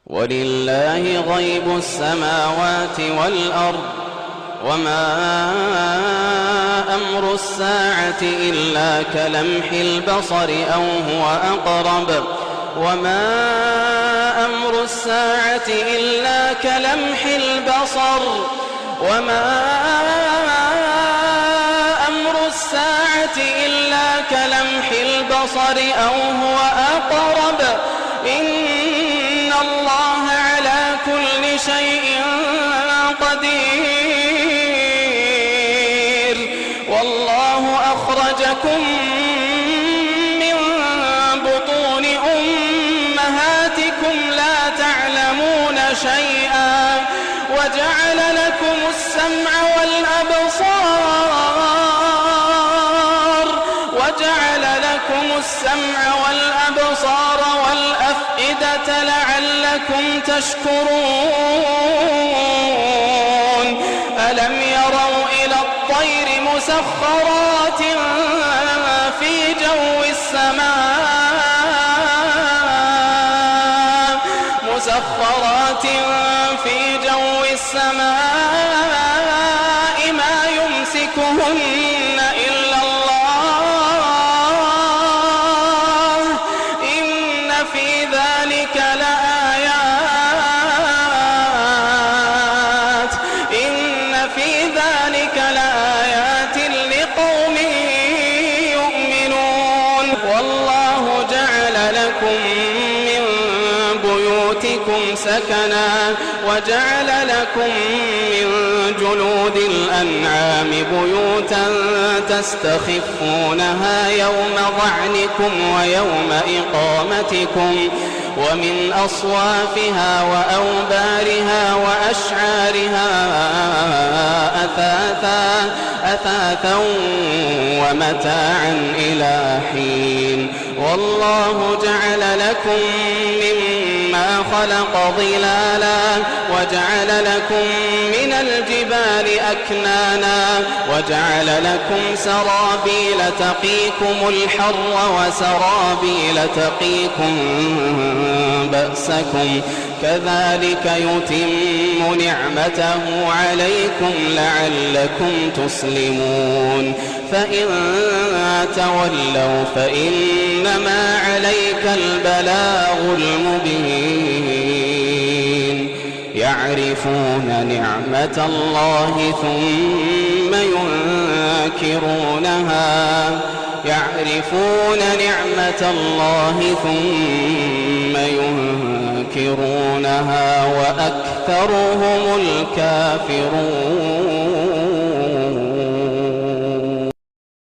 ولله غيب السماوات والأرض وما أمر الساعة إلا كلمح البصر أو هو أقرب وما أمر الساعة إلا كلمح البصر وما أمر الساعة إلا كلمح البصر أو هو أقرب إن الله على كل شيء قدير والله أخرجكم من بطون أمهاتكم لا تعلمون شيئا وجعل لكم السمع والأبصار والأفئدة لعلكم تشكرون ألم يروا إلى الطير مسخرات في جو السماء ما يمسكهن إلا الله إن في ذلك لآيات لقوم يؤمنون والله جعل لكم من بيوتكم سكنا وجعل لكم من جلود الأنعام بيوتا تستخفونها يوم ظعنكم ويوم إقامتكم ومن أصوافها وأوبارها وأشعارها أثاثا ومتاعا إلى حين والله جعل لكم مما خلق ظلالا وجعل لكم من الجبال أكنانا وجعل لكم سرابيل تقيكم الحر وسرابيل تقيكم بأسكم كذلك يتم نعمته عليكم لعلكم تسلمون فإن تولوا فإنما عليك البلاغ المبين يعرفون نعمة الله ثم ينكرونها وأكثرهم الكافرون